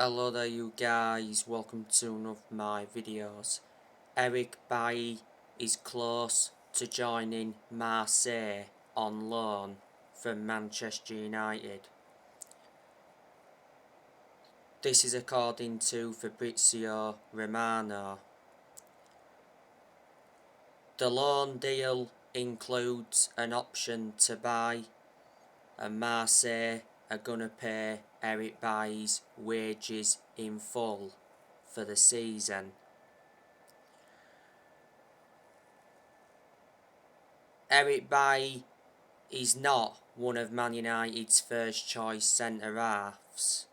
Hello there you guys, welcome to one of my videos. Eric Baily is close to joining Marseille on loan from Manchester United. This is according to Fabrizio Romano. The loan deal includes an option to buy, and Marseille are going to pay Eric Baily's wages in full for the season. Eric Baily is not one of Man United's first choice centre-halves.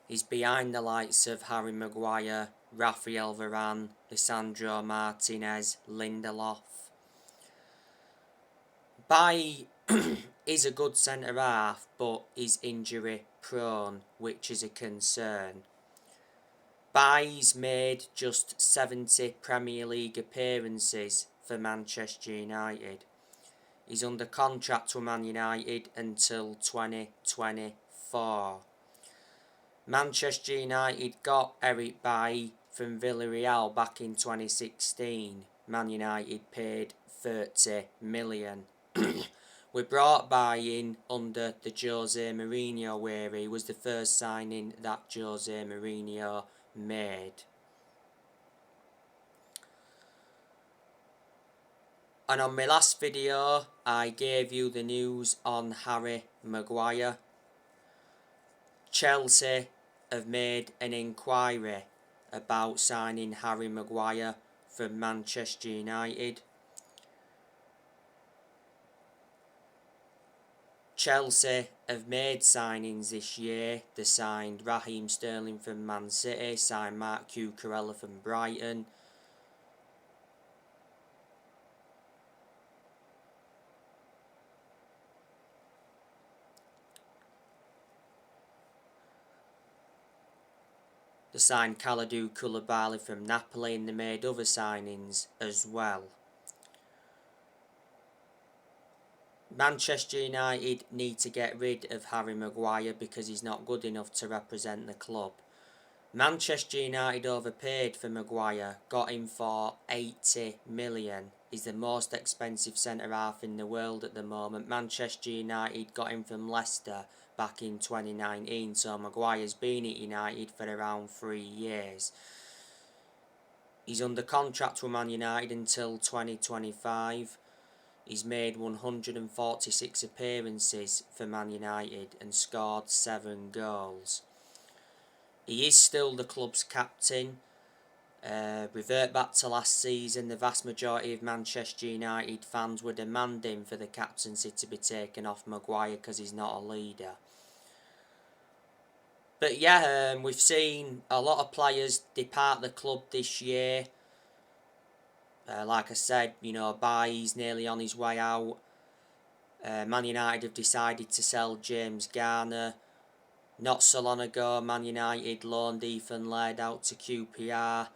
He's behind the likes of Harry Maguire, Raphael Varane, Lisandro Martinez, Lindelof. Baily is a good centre-half, but is injury prone, which is a concern. Baily's made just 70 Premier League appearances for Manchester United. He's under contract with Man United until 2024. Manchester United got Eric Baily from Villarreal back in 2016. Man United paid 30 million. We brought Baily in under the Jose Mourinho era. He was the first signing that Jose Mourinho made. And on my last video, I gave you the news on Harry Maguire. Chelsea have made an inquiry about signing Harry Maguire from Manchester United. Chelsea have made signings this year. They signed Raheem Sterling from Man City, signed Marc Cucurella from Brighton. They signed Kalidou Koulibaly from Napoli, and they made other signings as well. Manchester United need to get rid of Harry Maguire because he's not good enough to represent the club. Manchester United overpaid for Maguire, got him for 80 million. He's the most expensive centre-half in the world at the moment. Manchester United got him from Leicester back in 2019, so Maguire's been at United for around 3 years. He's under contract with Man United until 2025. He's made 146 appearances for Man United and scored 7 goals. He is still the club's captain. Revert back to last season, the vast majority of Manchester United fans were demanding for the captaincy to be taken off Maguire because he's not a leader. But yeah, we've seen a lot of players depart the club this year. Like I said, Baily's nearly on his way out. Man United have decided to sell James Garner. Not so long ago, Man United loaned Ethan Laird out to QPR.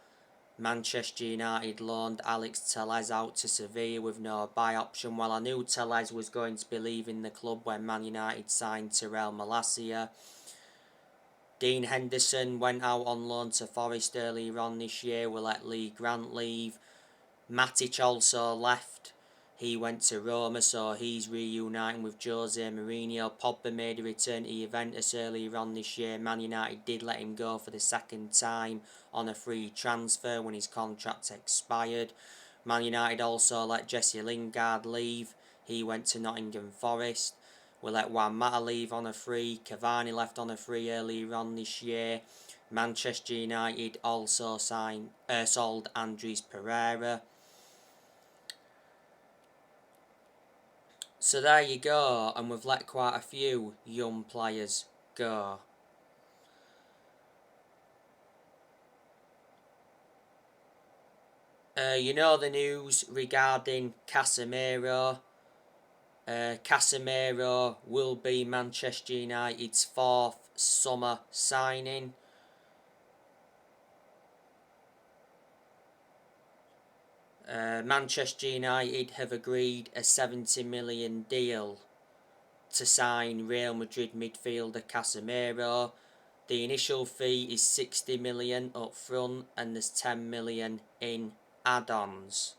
Manchester United loaned Alex Telles out to Sevilla with no buy option. Well, I knew Telles was going to be leaving the club when Man United signed Tyrell Malacia. Dean Henderson went out on loan to Forest earlier on this year. We let Lee Grant leave. Matic also left. He went to Roma, so he's reuniting with Jose Mourinho. Pogba made a return to Juventus earlier on this year. Man United did let him go for the second time on a free transfer when his contract expired. Man United also let Jesse Lingard leave. He went to Nottingham Forest. We let Juan Mata leave on a free. Cavani left on a free earlier on this year. Manchester United also sold Andres Pereira. So there you go, and we've let quite a few young players go. The news regarding Casemiro. Casemiro will be Manchester United's 4th summer signing. Manchester United have agreed a 70 million deal to sign Real Madrid midfielder Casemiro. The initial fee is 60 million up front and there's 10 million in add-ons.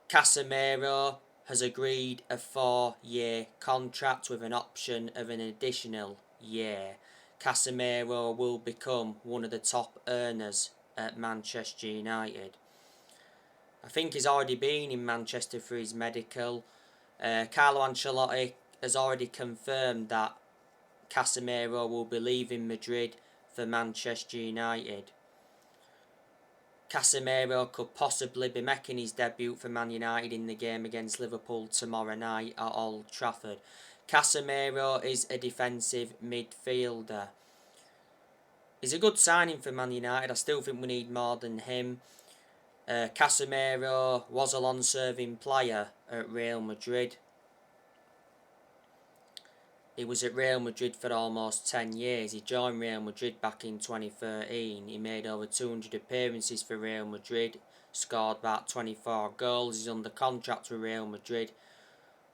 Casemiro has agreed a 4-year contract with an option of an additional year. Casemiro will become one of the top earners at Manchester United. I think he's already been in Manchester for his medical. Carlo Ancelotti has already confirmed that Casemiro will be leaving Madrid for Manchester United. Casemiro could possibly be making his debut for Man United in the game against Liverpool tomorrow night at Old Trafford. Casemiro is a defensive midfielder. He's a good signing for Man United. I still think we need more than him. Casemiro was a long-serving player at Real Madrid. He was at Real Madrid for almost 10 years. He joined Real Madrid back in 2013. He made over 200 appearances for Real Madrid, scored about 24 goals. He's under contract with Real Madrid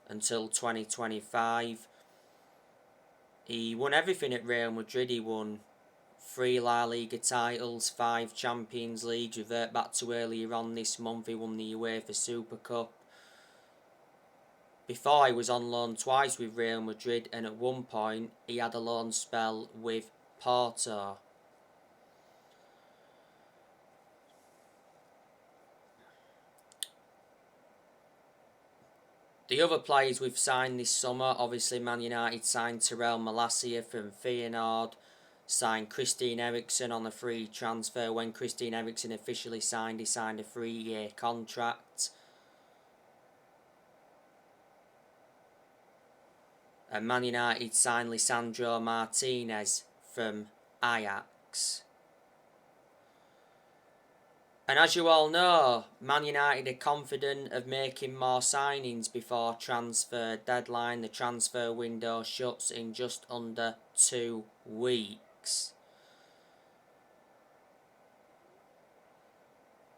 until 2025. He won everything at Real Madrid. He won 3 La Liga titles, 5 Champions Leagues. Revert back to earlier on this month, he won the UEFA Super Cup. Before, he was on loan twice with Real Madrid, and at one point he had a loan spell with Porto. The other players we've signed this summer, obviously Man United signed Tyrell Malacia from Feyenoord, signed Christian Eriksen on a free transfer. When Christian Eriksen officially signed, he signed a 3-year contract. And Man United signed Lisandro Martinez from Ajax. And as you all know, Man United are confident of making more signings before transfer deadline. The transfer window shuts in just under 2 weeks.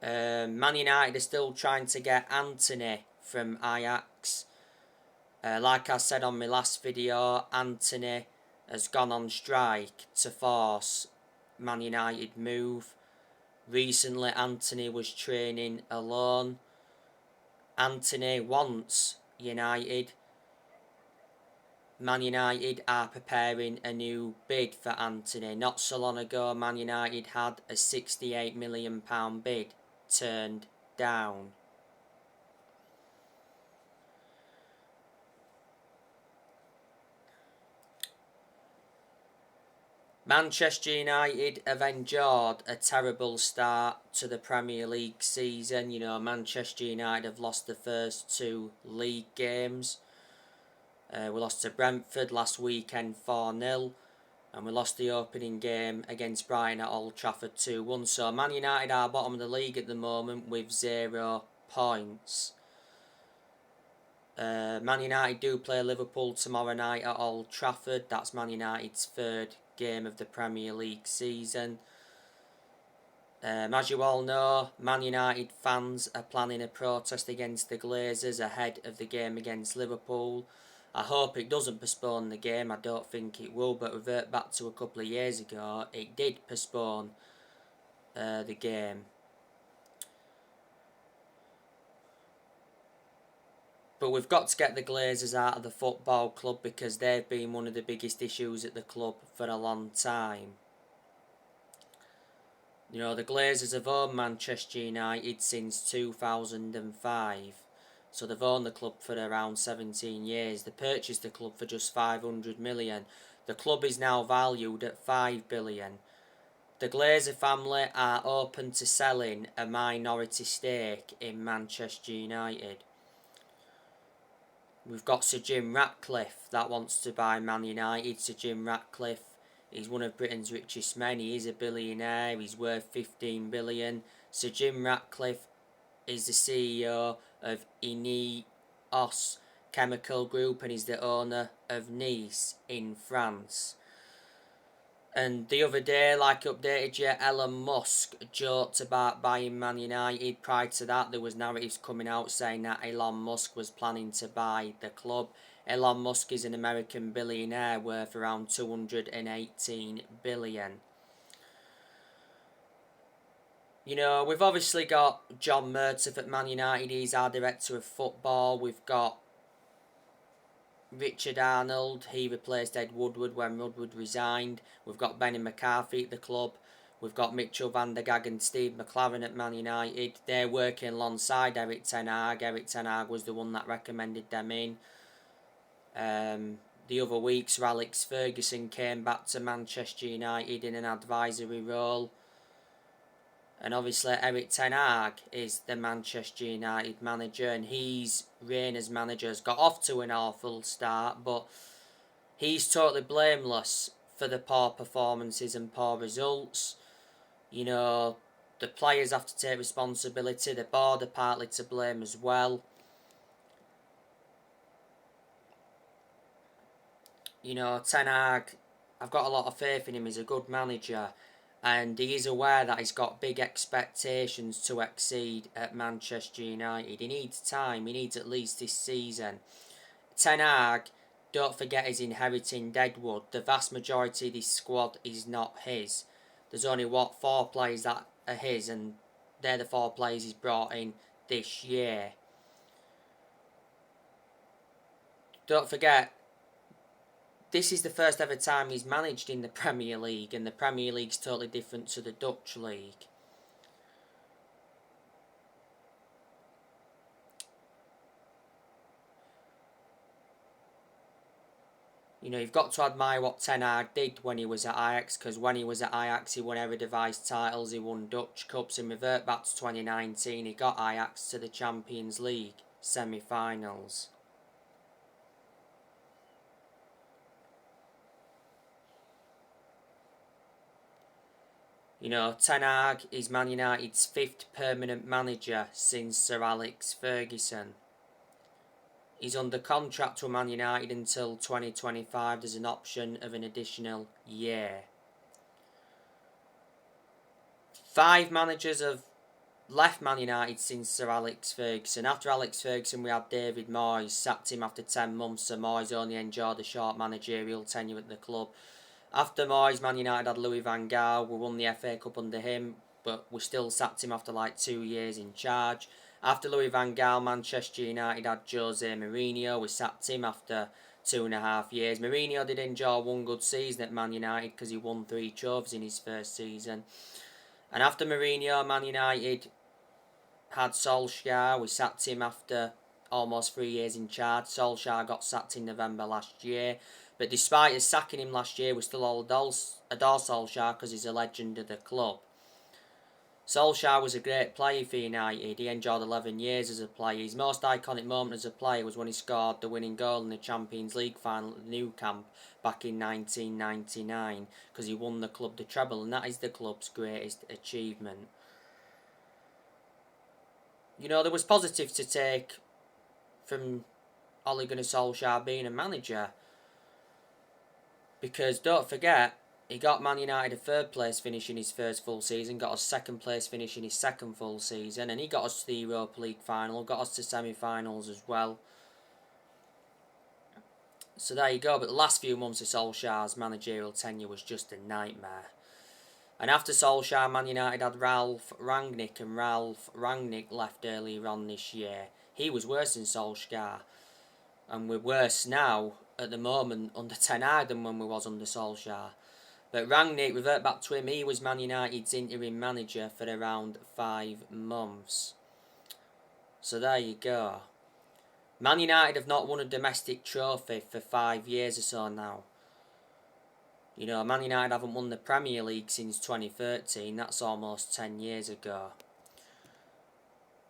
Man United are still trying to get Anthony from Ajax. Like I said on my last video, Anthony has gone on strike to force Man United move. Recently, Anthony was training alone. Anthony wants United. Man United are preparing a new bid for Anthony. Not so long ago, Man United had a £68 million bid turned down. Manchester United have endured a terrible start to the Premier League season. You know, Manchester United have lost the first 2 league games. We lost to Brentford last weekend 4-0. And we lost the opening game against Brighton at Old Trafford 2-1. So Man United are bottom of the league at the moment with 0 points. Man United do play Liverpool tomorrow night at Old Trafford. That's Man United's 3rd game of the Premier League season. As you all know, Man United fans are planning a protest against the Glazers ahead of the game against Liverpool. I hope it doesn't postpone the game. I don't think it will, but revert back to a couple of years ago, it did postpone the game. But we've got to get the Glazers out of the football club because they've been one of the biggest issues at the club for a long time. You know, the Glazers have owned Manchester United since 2005. So they've owned the club for around 17 years. They purchased the club for just 500 million. The club is now valued at 5 billion. The Glazer family are open to selling a minority stake in Manchester United. We've got Sir Jim Ratcliffe that wants to buy Man United. Sir Jim Ratcliffe is one of Britain's richest men. He is a billionaire. He's worth 15 billion. Sir Jim Ratcliffe is the CEO of Ineos Chemical Group and is the owner of Nice in France. And the other day, like I updated you, Elon Musk joked about buying Man United. Prior to that, there was narratives coming out saying that Elon Musk was planning to buy the club. Elon Musk is an American billionaire worth around 218 billion. You know, we've obviously got John Murtaugh at Man United. He's our director of football. We've got Richard Arnold. He replaced Ed Woodward when Woodward resigned. We've got Benny McCarthy at the club. We've got Mitchell van der Gag and Steve McLaren at Man United. They're working alongside Eric Ten Hag. Eric Ten Hag was the one that recommended them in. The other week, Sir Alex Ferguson came back to Manchester United in an advisory role. And obviously Eric Ten Hag is the Manchester United manager, and his reign as manager has got off to an awful start, but he's totally blameless for the poor performances and poor results. You know, the players have to take responsibility, the board are partly to blame as well. You know, Ten Hag, I've got a lot of faith in him. He's a good manager, and he is aware that he's got big expectations to exceed at Manchester United. He needs time. He needs at least this season. Ten Hag, don't forget, he's inheriting Deadwood. The vast majority of this squad is not his. There's only, 4 players that are his, and they're the 4 players he's brought in this year. Don't forget, this is the first ever time he's managed in the Premier League, and the Premier League's totally different to the Dutch League. You know, you've got to admire what Ten Hag did when he was at Ajax, because when he was at Ajax, he won Eredivisie titles, he won Dutch Cups, and revert back to 2019, he got Ajax to the Champions League semi-finals. You know, Ten Hag is Man United's 5th permanent manager since Sir Alex Ferguson. He's under contract with Man United until 2025. There's an option of an additional year. 5 managers have left Man United since Sir Alex Ferguson. After Alex Ferguson, we had David Moyes, sacked him after 10 months, so Moyes only enjoyed a short managerial tenure at the club. After Moyes, Man United had Louis van Gaal. We won the FA Cup under him, but we still sacked him after like 2 years in charge. After Louis van Gaal, Manchester United had Jose Mourinho. We sacked him after 2.5 years. Mourinho did enjoy one good season at Man United because he won 3 trophies in his first season. And after Mourinho, Man United had Solskjaer. We sacked him after almost 3 years in charge. Solskjaer got sacked in November last year. But despite us sacking him last year, we still all adore Solskjaer because he's a legend of the club. Solskjaer was a great player for United. He enjoyed 11 years as a player. His most iconic moment as a player was when he scored the winning goal in the Champions League final at the Nou Camp back in 1999 because he won the club the treble, and that is the club's greatest achievement. You know, there was positive to take from Ole Gunnar Solskjaer being a manager. Because don't forget, he got Man United a 3rd place finish in his first full season, got us 2nd place finish in his 2nd full season, and he got us to the Europa League final, got us to semi-finals as well. So there you go, but the last few months of Solskjaer's managerial tenure was just a nightmare. And after Solskjaer, Man United had Ralf Rangnick, and Ralf Rangnick left earlier on this year. He was worse than Solskjaer, and we're worse now at the moment under Ten Hag than when we was under Solskjaer. But Rangnick, revert back to him, he was Man United's interim manager for around 5 months. So there you go. Man United have not won a domestic trophy for 5 years or so now. You know, Man United haven't won the Premier League since 2013, that's almost 10 years ago.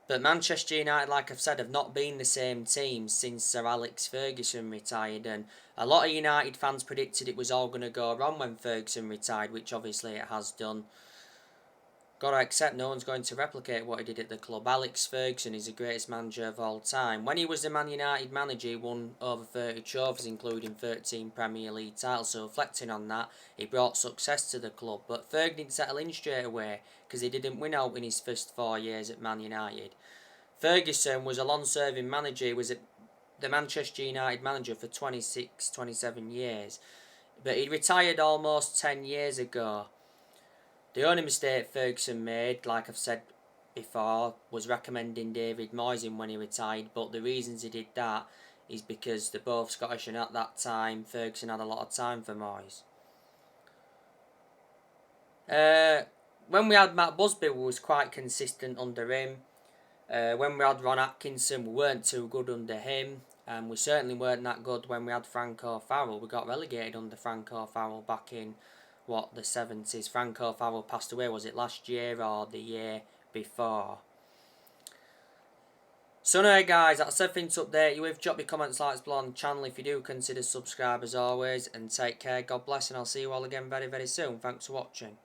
But Manchester United, like I've said, have not been the same team since Sir Alex Ferguson retired, and a lot of United fans predicted it was all going to go wrong when Ferguson retired, which obviously it has done. Got to accept no one's going to replicate what he did at the club. Alex Ferguson is the greatest manager of all time. When he was the Man United manager, he won over 30 trophies, including 13 Premier League titles. So reflecting on that, he brought success to the club. But Ferg didn't settle in straight away because he didn't win out in his first 4 years at Man United. Ferguson was a long-serving manager. He was at the Manchester United manager for 26, 27 years. But he retired almost 10 years ago. The only mistake Ferguson made, like I've said before, was recommending David Moyes in when he retired. But the reasons he did that is because they're both Scottish, and at that time Ferguson had a lot of time for Moyes. When we had Matt Busby, we was quite consistent under him. When we had Ron Atkinson, we weren't too good under him. And we certainly weren't that good when we had Franco Farrell. We got relegated under Franco Farrell back in, the 70s. Franco Farrell passed away, was it last year or the year before? So anyway guys, that's everything to update you with. Drop your comments, likes below on the channel if you do consider subscribe as always. And take care, God bless, and I'll see you all again very, very soon. Thanks for watching.